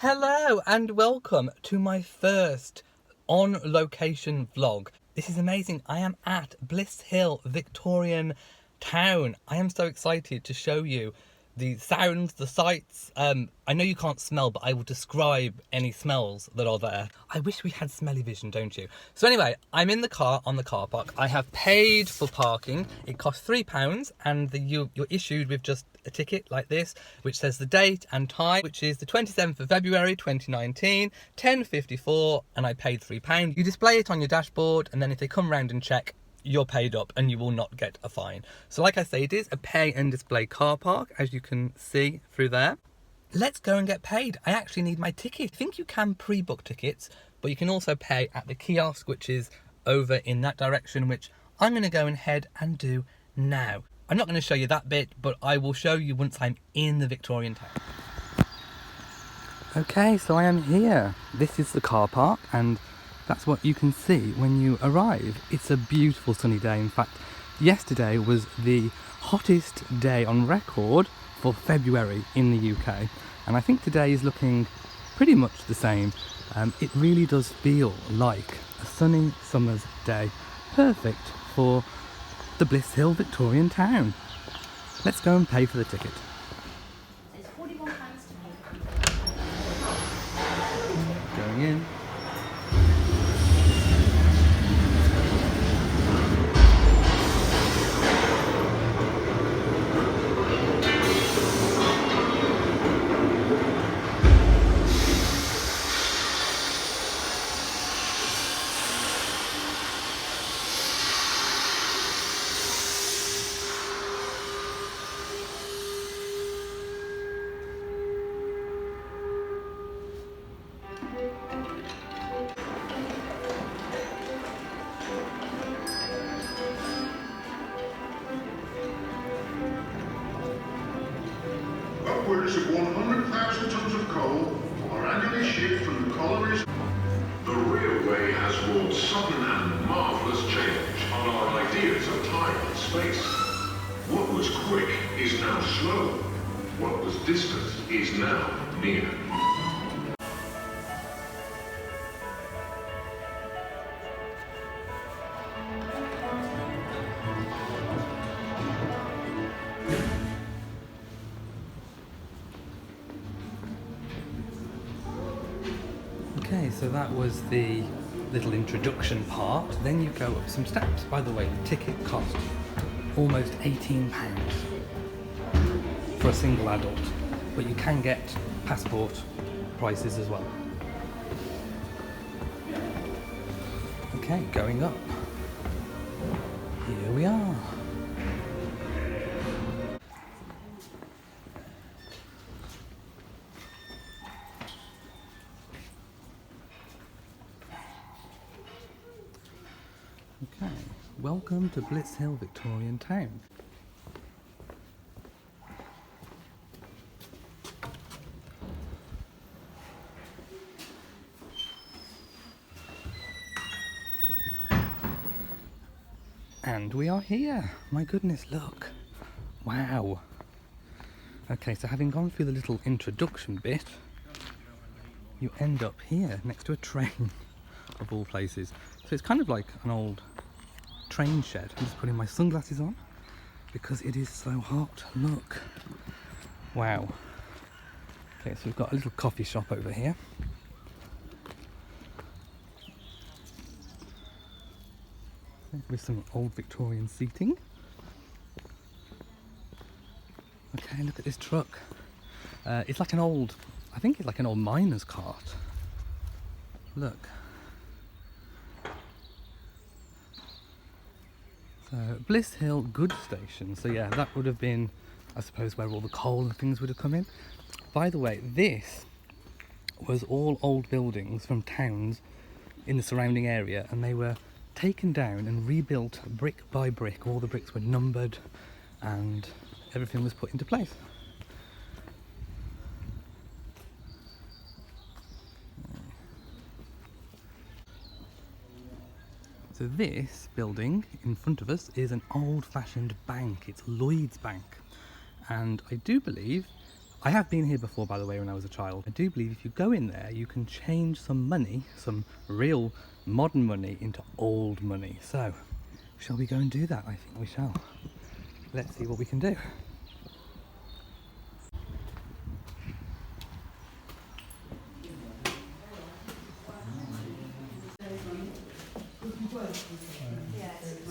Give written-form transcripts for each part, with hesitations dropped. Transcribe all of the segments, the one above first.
Hello and welcome to my first on location vlog. This is amazing. I am at Blists Hill Victorian Town. I am so excited to show you the sounds, the sights. I know you can't smell, but I will describe any smells that are there. I wish we had smelly vision, don't you? So anyway, I'm in the car on the car park. I have paid for parking. It costs £3 and you're issued with just a ticket like this, which says the date and time, which is the 27th of February 2019, 10:54, and I paid £3. You display it on your dashboard, and then if they come round and check, you're paid up and you will not get a fine. So like I say, it is a pay and display car park, as you can see through there. Let's go and get paid. I actually need my ticket. I think you can pre-book tickets, but you can also pay at the kiosk, which is over in that direction, which I'm going to go and head and do now. I'm not going to show you that bit, but I will show you once I'm in the Victorian town. Okay, so I am here. This is the car park, and that's what you can see when you arrive. It's a beautiful sunny day. In fact, yesterday was the hottest day on record for February in the UK, and I think today is looking pretty much the same. It really does feel like a sunny summer's day, perfect for the Bliss Hill Victorian Town. Let's go and pay for the ticket. It's £41 to pay. Going in. Upwards of 100,000 tons of coal are annually shipped from the colonies. The railway has wrought sudden and marvellous change on our ideas of time and space. What was quick is now slow. What was distant is now near. Okay, so that was the little introduction part. Then you go up some steps. By the way, the ticket cost almost £18 for a single adult, but you can get passport prices as well. Okay, going up. Here we are. Okay, welcome to Bliss Hill Victorian Town. And we are here. My goodness, look. Wow. Okay, so having gone through the little introduction bit, you end up here next to a train, of all places. So it's kind of like an old train shed. I'm just putting my sunglasses on because it is so hot. Look. Wow. Okay, so we've got a little coffee shop over here. With some old Victorian seating. Okay, look at this truck. It's like an old, I think it's like an old miner's cart. Look. So, Bliss Hill Goods Station. So yeah, that would have been, I suppose, where all the coal and things would have come in. By the way, this was all old buildings from towns in the surrounding area, and they were taken down and rebuilt brick by brick. All the bricks were numbered and everything was put into place. So this building in front of us is an old-fashioned bank. It's Lloyd's Bank, and I do believe I have been here before, by the way, when I was a child. I do believe if you go in there, you can change some money, some real modern money, into old money. So, shall we go and do that? I think we shall. Let's see what we can do.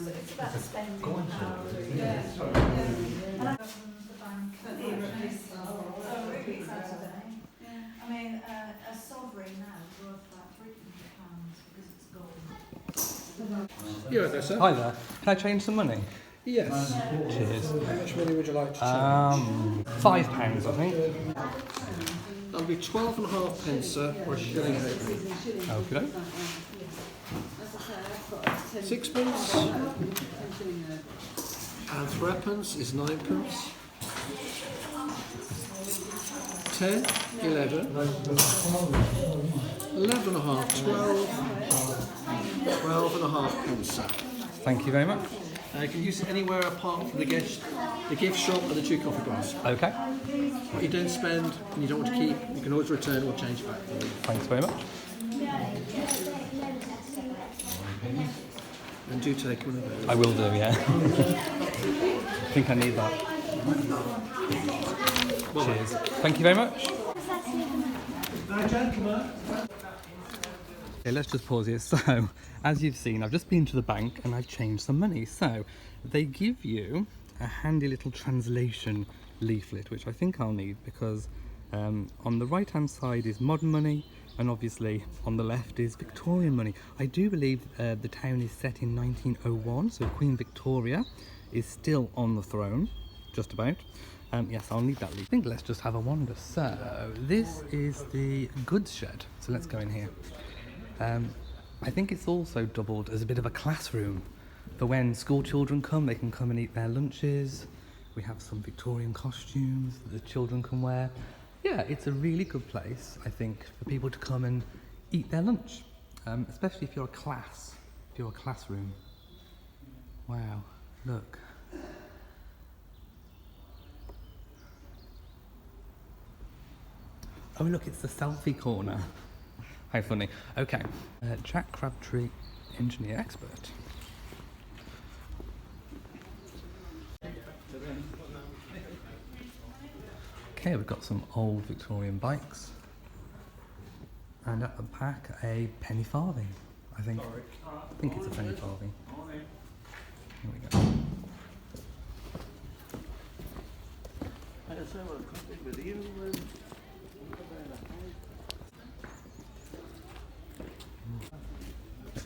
It's about spending power. I mean, a sovereign now is worth about £300 because it's gold. You're there, sir? Hi there. Can I change some money? Yes. Cheers. How much money would you like to change? £5, I think. That'll be 12.5 pence, sir, or a shilling halfpenny. Okay. Sixpence and threepence is 9pence. 10, 11, 11.5, 12, 12.5 pence, sir. Thank you very much. You can use it anywhere apart from the gift shop and the 2 coffee bars. Okay. What you don't spend and you don't want to keep, you can always return or change back. Thanks very much. And do take one of those. I will do, yeah. I think I need that. Cheers. Thank you very much. Okay, let's just pause here. So, as you've seen, I've just been to the bank and I've changed some money. So, they give you a handy little translation leaflet, which I think I'll need because on the right hand side is modern money and obviously on the left is Victorian money. I do believe the town is set in 1901, so Queen Victoria is still on the throne, just about. Yes, I'll need that leaflet. I think let's just have a wander. So, this is the goods shed. So let's go in here. I think it's also doubled as a bit of a classroom for when school children come, they can come and eat their lunches. We have some Victorian costumes that the children can wear. Yeah, it's a really good place, I think, for people to come and eat their lunch, especially if you're a class, if you're a classroom. Wow, look. Oh look, it's the selfie corner. How funny. Okay, Jack Crabtree, engineer expert. Okay, we've got some old Victorian bikes. And at the back, a penny farthing, I think. I think it's a penny farthing. Here we go.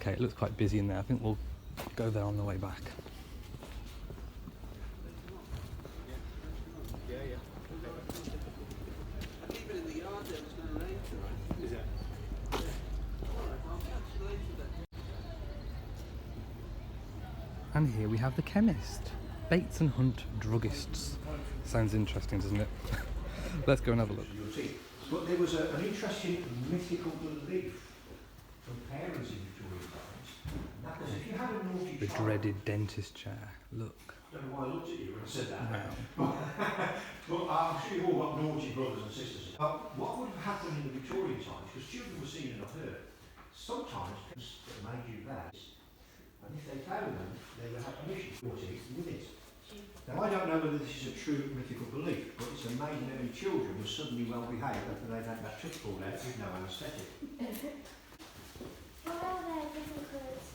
Okay, it looks quite busy in there. I think we'll go there on the way back. And here we have the chemist. Bates and Hunt druggists. Sounds interesting, doesn't it? Let's go and have a look. But there was an interesting mythical belief from parents in Victorian times. That was if you had a naughty The child, dreaded dentist chair. Look. I don't know why I looked at you when I said that. Wow. But I'm sure you've all got naughty brothers and sisters. What would have happened in the Victorian times, because children were seen and not heard, sometimes that made you bad, and if they found them, they would have permission with it. Now I don't know whether this is a true mythical belief, but it's amazing how many children were suddenly well behaved after they'd had that tooth pulled out with no anaesthetic. What are their different colours?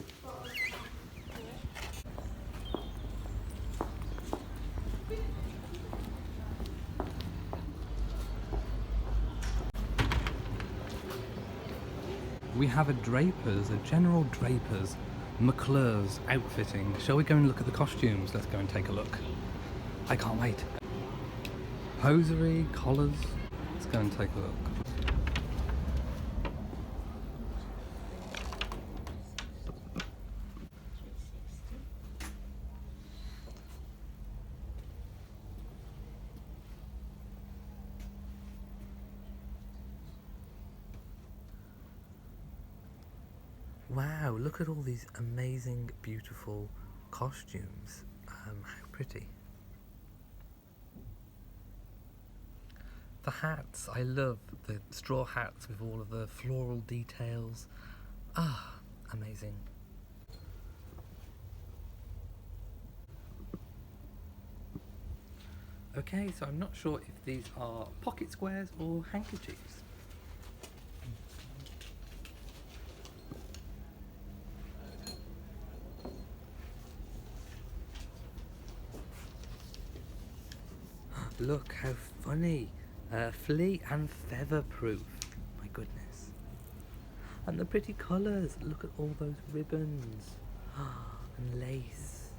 We have a draper's, a general draper's, McClure's outfitting. Shall we go and look at the costumes? Let's go and take a look. I can't wait. Hosiery, collars. Let's go and take a look. Wow, look at all these amazing, beautiful costumes. How pretty. The hats, I love the straw hats with all of the floral details. Ah, amazing. Okay, so I'm not sure if these are pocket squares or handkerchiefs. Look how funny. Flea and feather proof. My goodness. And the pretty colours. Look at all those ribbons. And lace.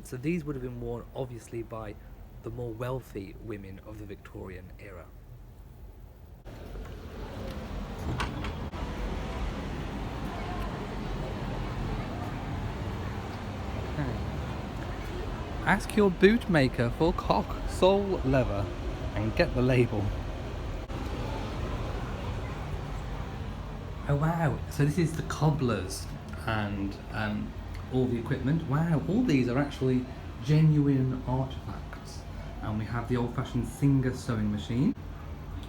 So these would have been worn obviously by the more wealthy women of the Victorian era. Ask your bootmaker for cock, sole, leather and get the label. Oh wow, so this is the cobblers and all the equipment. Wow, all these are actually genuine artefacts. And we have the old-fashioned Singer sewing machine,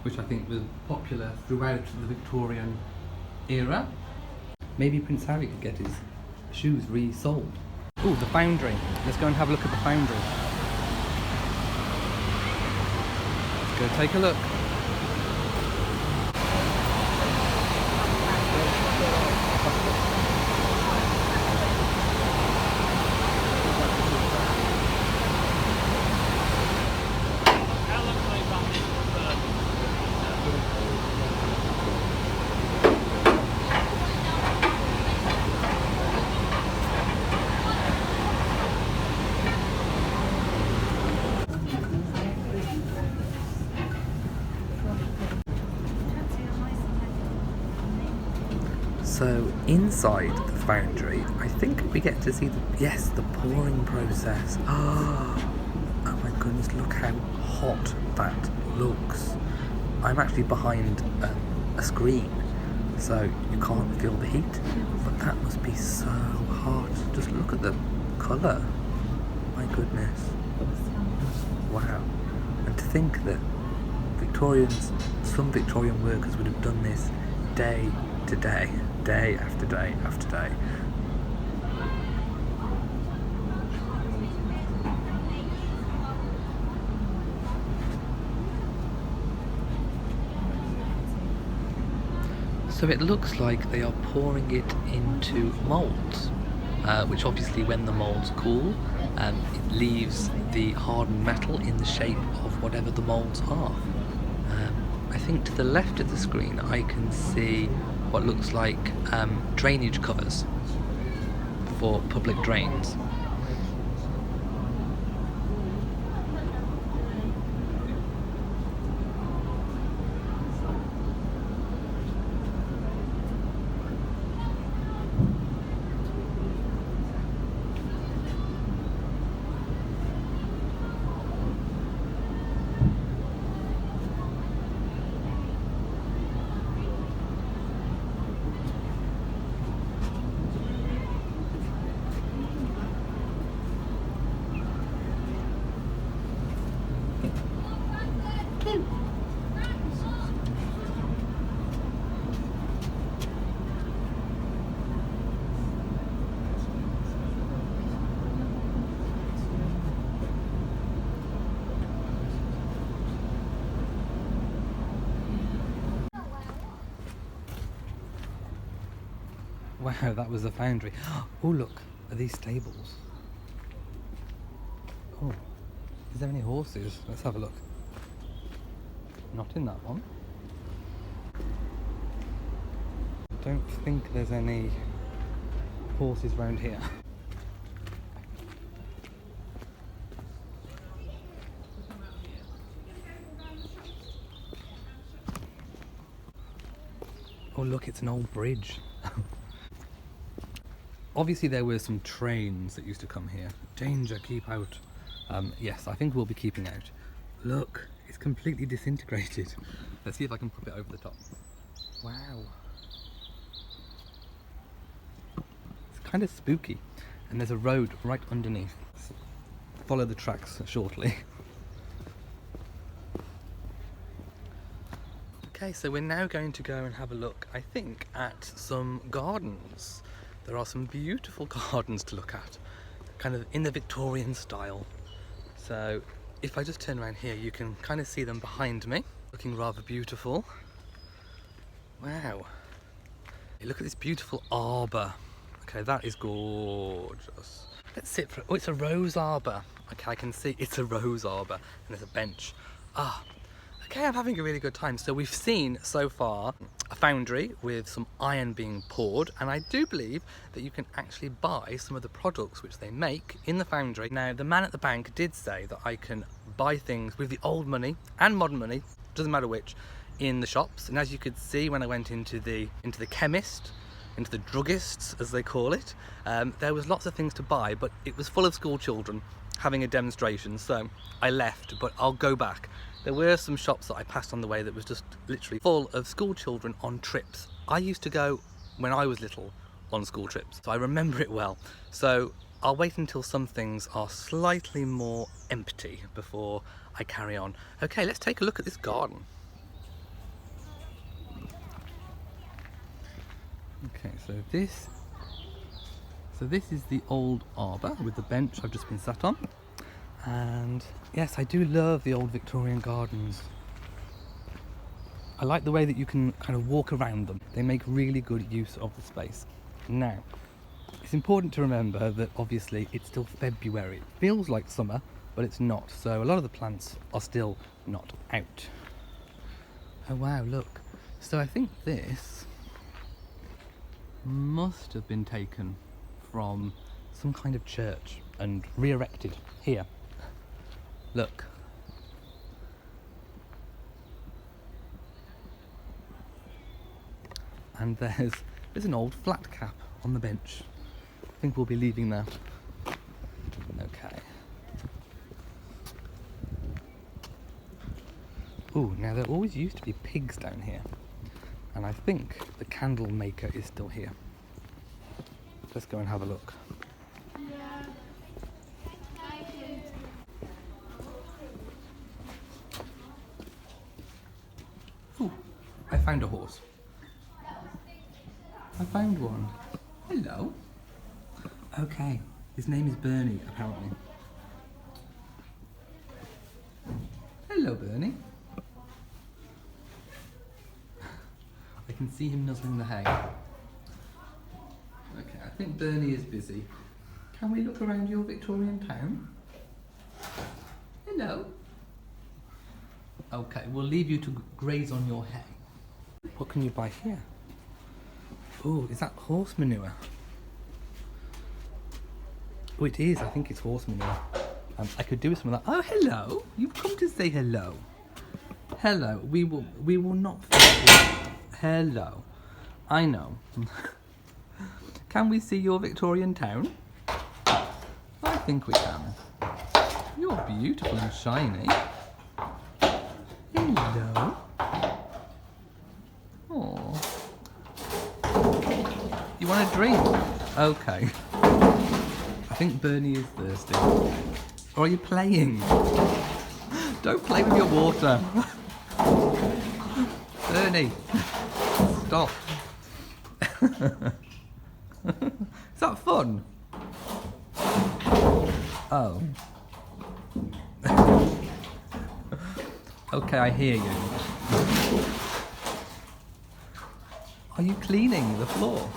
which I think was popular throughout the Victorian era. Maybe Prince Harry could get his shoes resold. Oh, the foundry. Let's go and have a look at the foundry. Let's go take a look. So inside the foundry, I think we get to see the pouring process. Oh my goodness, look how hot that looks. I'm actually behind a screen, so you can't feel the heat, but that must be so hot. Just look at the colour. My goodness. Wow. And to think that some Victorian workers would have done this day to day. Day after day after day. So it looks like they are pouring it into moulds, which obviously when the moulds cool, it leaves the hardened metal in the shape of whatever the moulds are. I think to the left of the screen I can see what looks like drainage covers for public drains. Wow, that was the foundry. Oh look, are these stables? Oh, is there any horses? Let's have a look. Not in that one. Don't think there's any horses around here. Oh look, it's an old bridge. Obviously there were some trains that used to come here. Danger, keep out. Yes, I think we'll be keeping out. Look, it's completely disintegrated. Let's see if I can pop it over the top. Wow. It's kind of spooky. And there's a road right underneath. Follow the tracks shortly. Okay, so we're now going to go and have a look, I think, at some gardens. There are some beautiful gardens to look at, kind of in the Victorian style. So if I just turn around here, you can kind of see them behind me, looking rather beautiful. Wow. Hey, look at this beautiful arbour. Okay, that is gorgeous. Let's sit for, oh, it's a rose arbour. Okay, I can see it's a rose arbour, and there's a bench. Ah, okay, I'm having a really good time. So we've seen so far a foundry with some iron being poured, and I do believe that you can actually buy some of the products which they make in the foundry. Now, the man at the bank did say that I can buy things with the old money and modern money, doesn't matter which, in the shops. And as you could see when I went into the chemist, into the druggists as they call it, there was lots of things to buy, but it was full of school children having a demonstration, so I left, but I'll go back. There were some shops that I passed on the way that was just literally full of school children on trips. I used to go when I was little on school trips, so I remember it well. So I'll wait until some things are slightly more empty before I carry on. Okay, let's take a look at this garden. Okay, so this is the old arbour with the bench I've just been sat on. And yes, I do love the old Victorian gardens. I like the way that you can kind of walk around them. They make really good use of the space. Now, it's important to remember that obviously it's still February. It feels like summer, but it's not. So a lot of the plants are still not out. Oh wow, look. So I think this must have been taken from some kind of church and re-erected here. Look. And there's an old flat cap on the bench. I think we'll be leaving that. Okay. Ooh, now there always used to be pigs down here. And I think the candle maker is still here. Let's go and have a look. Ooh, I found a horse. I found one. Hello. Okay, his name is Bernie, apparently. Hello, Bernie. I can see him nuzzling the hay. Okay, I think Bernie is busy. Can we look around your Victorian town? Hello. Okay, we'll leave you to graze on your hay. What can you buy here? Oh, is that horse manure? Oh, it is. I think it's horse manure. I could do with some of that. Oh, hello. You've come to say hello. Hello. We will not forget you. Hello. I know. Can we see your Victorian town? I think we can. You're beautiful and shiny. Hello. Oh. You want a drink? Okay. I think Bernie is thirsty. Or are you playing? Don't play with your water. Bernie, stop. Is that fun? Oh. Okay, I hear you. Are you cleaning the floor?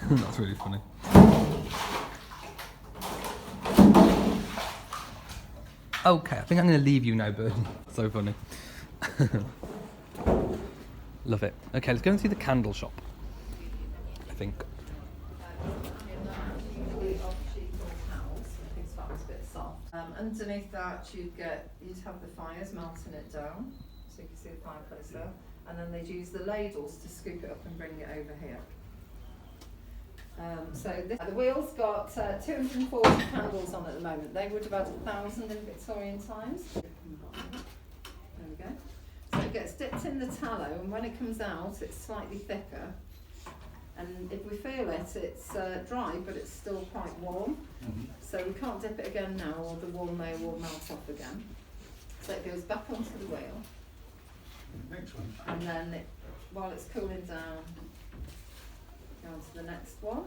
That's really funny. Okay, I think I'm going to leave you now, Bernie. So funny. Love it. Okay, let's go and see the candle shop. I think. Underneath that you'd have the fires melting it down, so you can see the fireplace there, and then they'd use the ladles to scoop it up and bring it over here. The wheel's got 240 candles on at the moment. They would have had 1,000 in Victorian times. There we go. So it gets dipped in the tallow, and when it comes out it's slightly thicker. And if we feel it, it's dry, but it's still quite warm. So we can't dip it again now, or the wool may well melt off again. So it goes back onto the wheel. Next one. And then while it's cooling down, go on to the next one.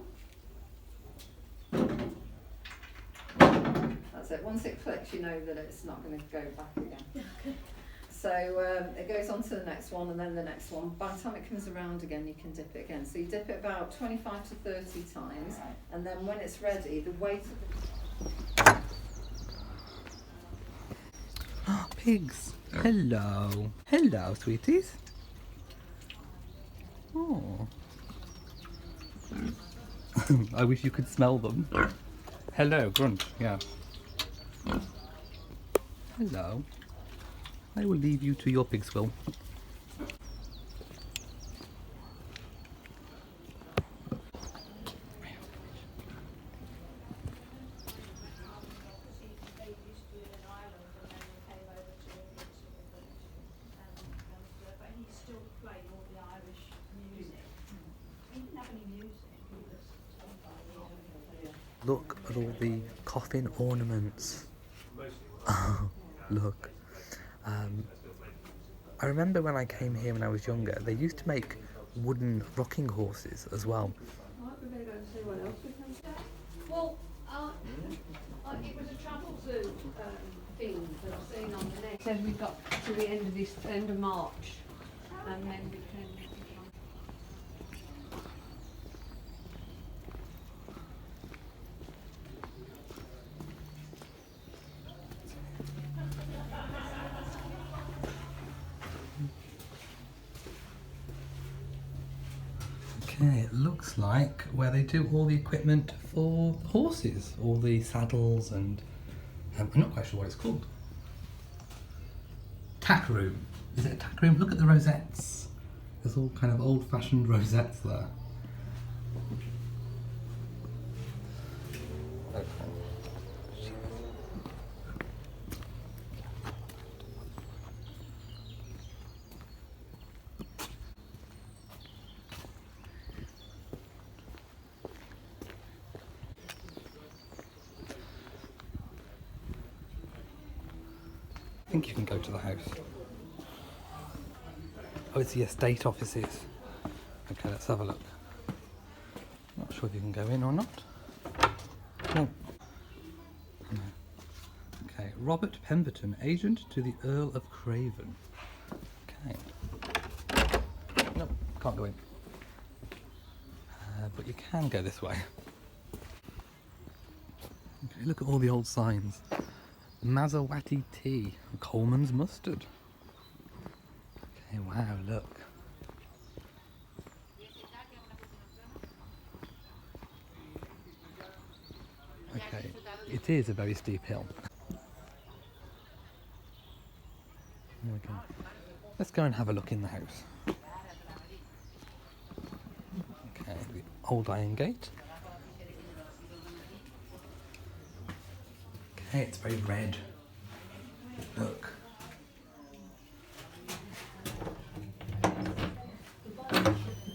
That's it. Once it clicks, you know that it's not going to go back again. Okay. So it goes on to the next one, and then the next one. By the time it comes around again, you can dip it again. So you dip it about 25 to 30 times, and then when it's ready, the weight of the... Pigs. Hello. Hello, sweeties. Oh. I wish you could smell them. Hello, grunt. Yeah. Hello. I will leave you to your pigs, Will. Look at all the coffin ornaments. Oh, look. I remember when I came here when I was younger, they used to make wooden rocking horses as well. Well, it was a travel zoo thing that I've seen on the net. It said we got to the end of March, and then we can. Okay, it looks like where they do all the equipment for the horses, all the saddles, and I'm not quite sure what it's called. Tack room. Is it a tack room? Look at the rosettes. There's all kind of old-fashioned rosettes there. Okay. I think you can go to the house. Oh, it's the estate offices. Okay, let's have a look. Not sure if you can go in or not. No. No. Okay, Robert Pemberton, agent to the Earl of Craven. Okay. No, can't go in. But you can go this way. Okay, look at all the old signs. Maserati tea, Coleman's mustard. Okay, wow, look. Okay, it is a very steep hill. There we go. Let's go and have a look in the house. Okay, the old iron gate. Okay, it's very red. Look.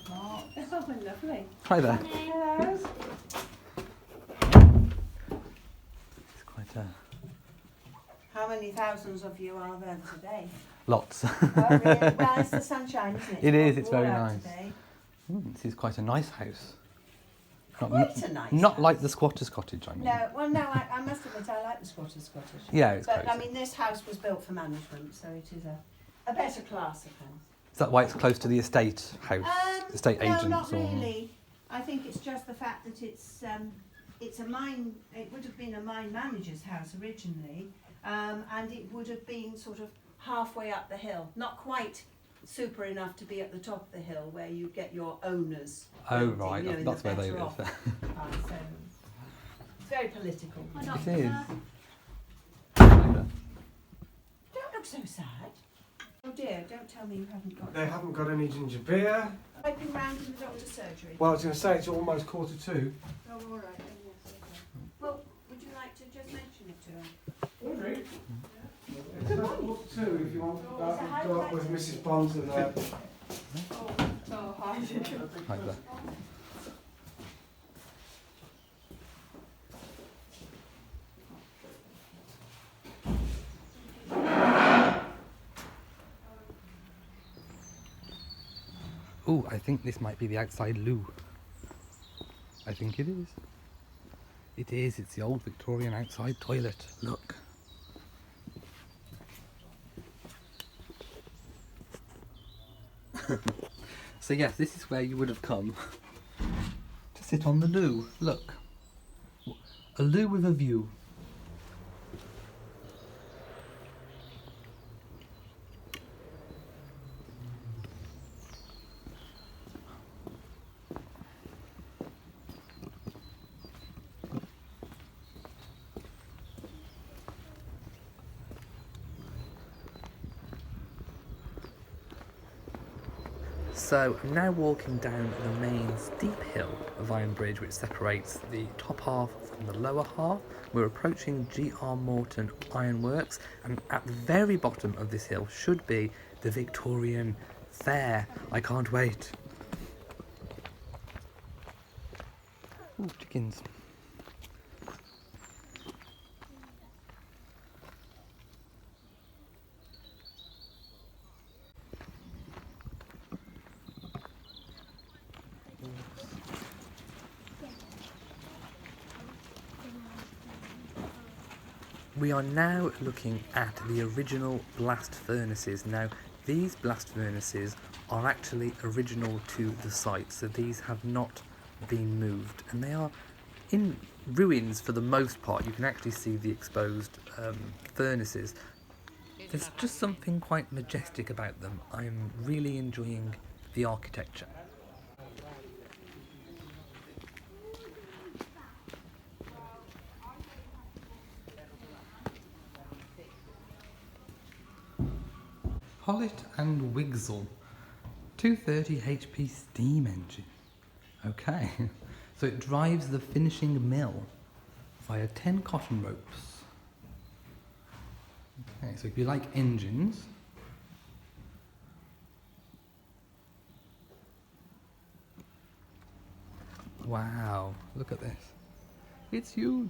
Oh, lovely. Hi there. Hello. It's quite a... How many thousands of you are there today? Lots. Oh, really? Well, it's the sunshine, isn't it? It is, it's All very out nice. today. This is quite a nice house. Quite a nice Not house. like the squatter's cottage, I mean. No, well, no, I must admit I like the squatter's cottage. Yeah, it's But, crazy. I mean, this house was built for management, so it is a better class of house. Is that why it's close to the estate house? Estate agents? No, not or... really. I think it's just the fact that it's a mine, it would have been a mine manager's house originally, and it would have been sort of halfway up the hill, not quite super enough to be at the top of the hill where you get your owners. Oh, building, right, you know, in that's the where they better live. off part, so it's very political. It is. Don't look so sad. Oh dear, don't tell me you haven't got. They haven't got any ginger beer. Piping round in the doctor's surgery. Well, I was going to say it's almost 1:45. Oh, all right. Then yes, okay. Well, would you like to just mention it to her? Audrey? It's about 1:45 if you want to go up with Mrs. Bonds and Oh, hi. Right there. Oh, I think this might be the outside loo. I think it is. It is, it's the old Victorian outside toilet. Look. So yes, this is where you would have come to sit on the loo. Look. A loo with a view. So I'm now walking down the main steep hill of Iron Bridge, which separates the top half from the lower half. We're approaching G.R. Morton Ironworks, and at the very bottom of this hill should be the Victorian Fair. I can't wait. Ooh, chickens. We are now looking at the original blast furnaces. Now, these blast furnaces are actually original to the site, so these have not been moved, and they are in ruins for the most part. You can actually see the exposed furnaces. There's just something quite majestic about them. I'm really enjoying the architecture. Pollitt and Wigsell 230 HP steam engine. Okay, so it drives the finishing mill via 10 cotton ropes. Okay, so if you like engines, wow, look at this. It's huge.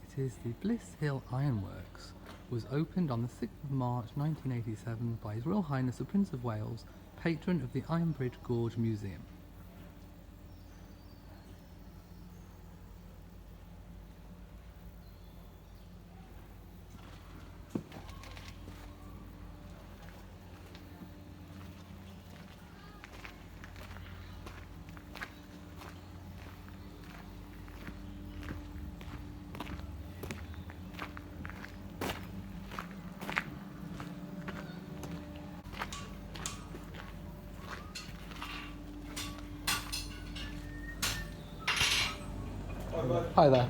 It is the Bliss Hill Ironworks. Was opened on the 6th of March 1987 by His Royal Highness the Prince of Wales, patron of the Iron Bridge Gorge Museum. Hi there.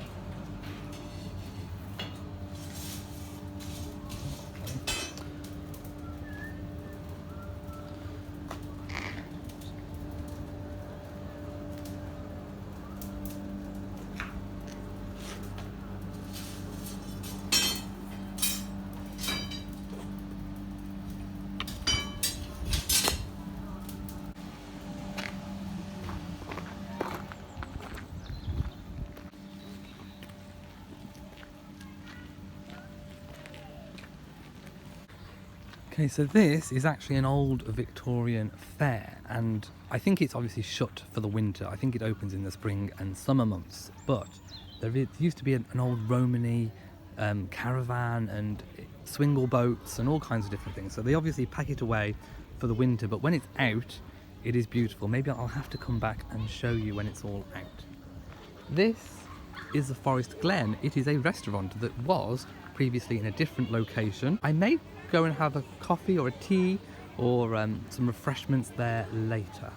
Okay, so this is actually an old Victorian fair, and I think it's obviously shut for the winter. I think it opens in the spring and summer months, but there used to be an old Romany caravan and swingle boats and all kinds of different things. So they obviously pack it away for the winter, but when it's out, it is beautiful. Maybe I'll have to come back and show you when it's all out. This is the Forest Glen. It is a restaurant that was previously in a different location. I may go and have a coffee or a tea or some refreshments there later.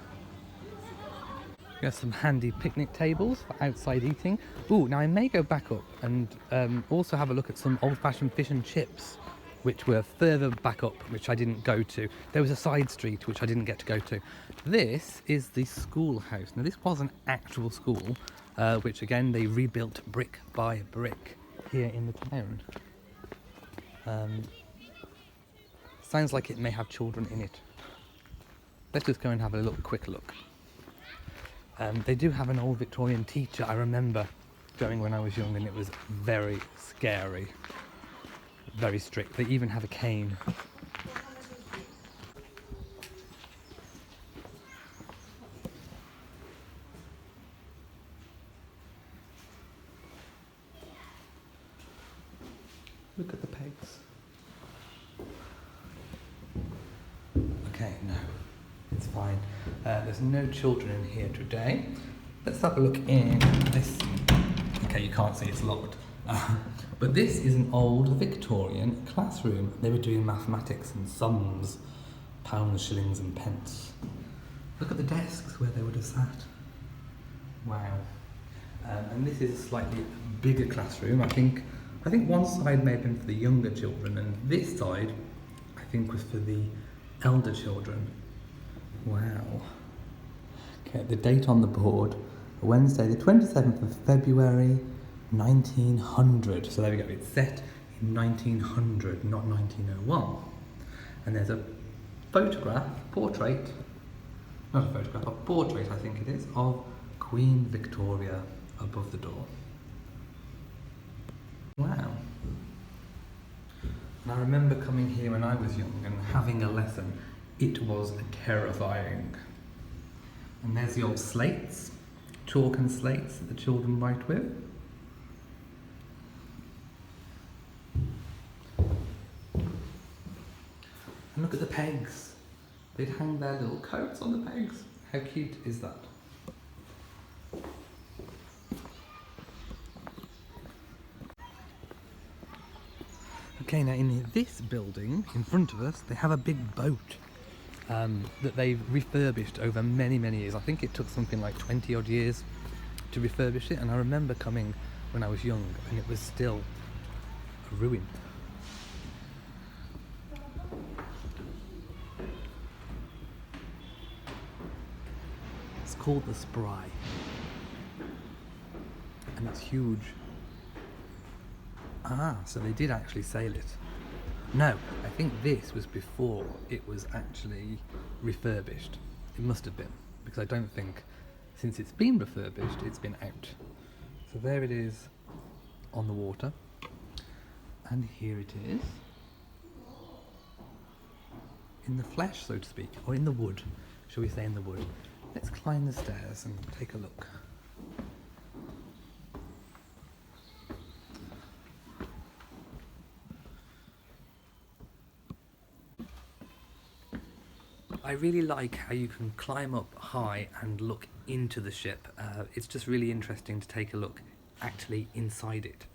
We have some handy picnic tables for outside eating. Ooh, now I may go back up and also have a look at some old-fashioned fish and chips, which were further back up, which I didn't go to. There was a side street which I didn't get to go to. This is the Schoolhouse. Now this was an actual school, which again they rebuilt brick by brick here in the town. Sounds like it may have children in it. Let's just go and have a quick look. They do have an old Victorian teacher. I remember going when I was young and it was very scary. Very strict. They even have a cane. Look at the pegs. Okay, no, it's fine. There's no children in here today. Let's have a look in this. Okay, you can't see, it's locked. But this is an old Victorian classroom. They were doing mathematics and sums, pounds, shillings and pence. Look at the desks where they would have sat. Wow. And this is a slightly bigger classroom. I think one side may have been for the younger children, and this side, I think, was for the elder children. Wow. Okay, the date on the board, Wednesday the 27th of February 1900. So there we go, it's set in 1900, not 1901. And there's a photograph, portrait, not a photograph, a portrait I think it is, of Queen Victoria above the door. Wow. And I remember coming here when I was young and having a lesson. It was terrifying. And there's the old slates, chalk and slates that the children write with. And look at the pegs. They'd hang their little coats on the pegs. How cute is that? Okay, now in this building, in front of us, they have a big boat that they've refurbished over many, many years. I think it took something like 20 odd years to refurbish it, and I remember coming when I was young and it was still a ruin. It's called the Spry, and it's huge. Ah, so they did actually sail it. No, I think this was before it was actually refurbished. It must have been, because I don't think, since it's been refurbished, it's been out. So there it is on the water. And here it is. In the flesh, so to speak, or in the wood, shall we say in the wood. Let's climb the stairs and take a look. I really like how you can climb up high and look into the ship. It's just really interesting to take a look actually inside it.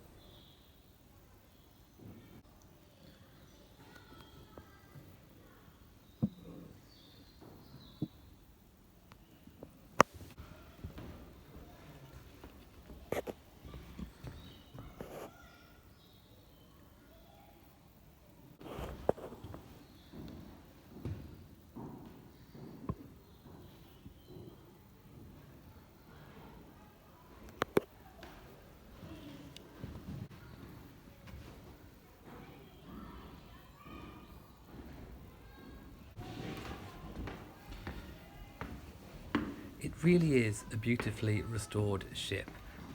It really is a beautifully restored ship,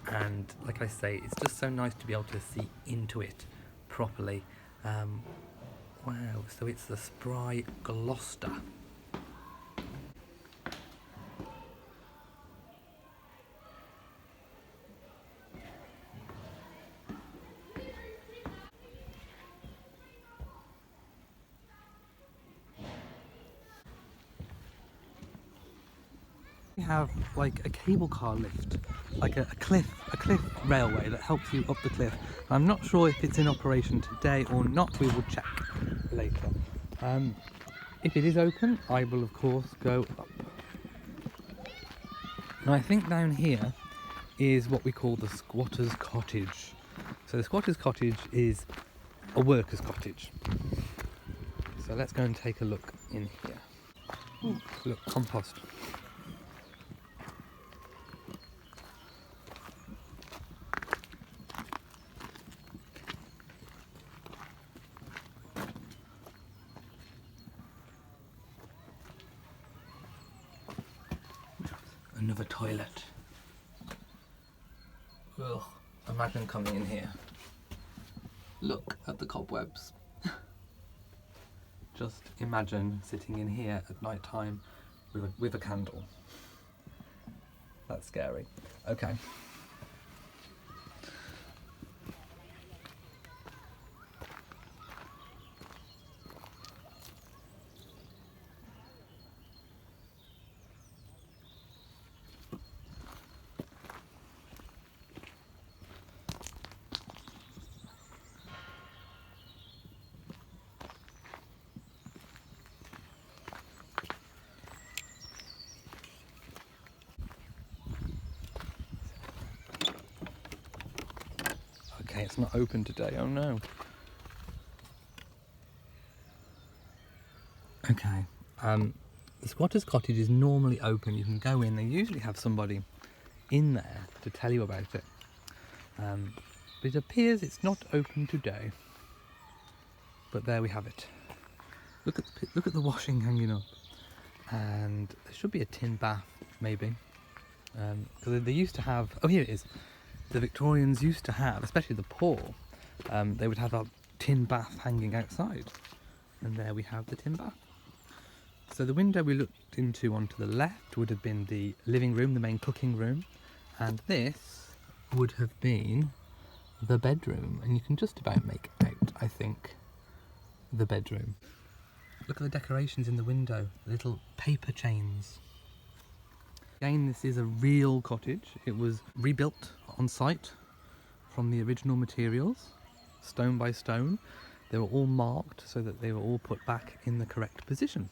and like I say, it's just so nice to be able to see into it properly. Wow, so it's the Spry Gloucester. We have like a cable car lift, like a cliff railway that helps you up the cliff. I'm not sure if it's in operation today or not. We will check later. If it is open, I will of course go up. Now I think down here is what we call the squatter's cottage. So the squatter's cottage is a worker's cottage. So let's go and take a look in here. Ooh, look, compost. Another toilet. Ugh, imagine coming in here. Look at the cobwebs. Just imagine sitting in here at night time with a candle. That's scary. Okay. it's not open today. Oh no. Okay, the squatter's cottage is normally open. You can go in. They usually have somebody in there to tell you about it. But it appears it's not open today. But there we have it. Look at the washing hanging up, and there should be a tin bath maybe. Because they used to have. Oh, here it is. The Victorians used to have, especially the poor. They would have a tin bath hanging outside, and there we have the tin bath. So the window we looked into onto the left would have been the living room, the main cooking room, and this would have been the bedroom, and you can just about make out, I think, the bedroom. Look at the decorations in the window, little paper chains. Again, this is a real cottage. It was rebuilt on site from the original materials, stone by stone. They were all marked so that they were all put back in the correct position.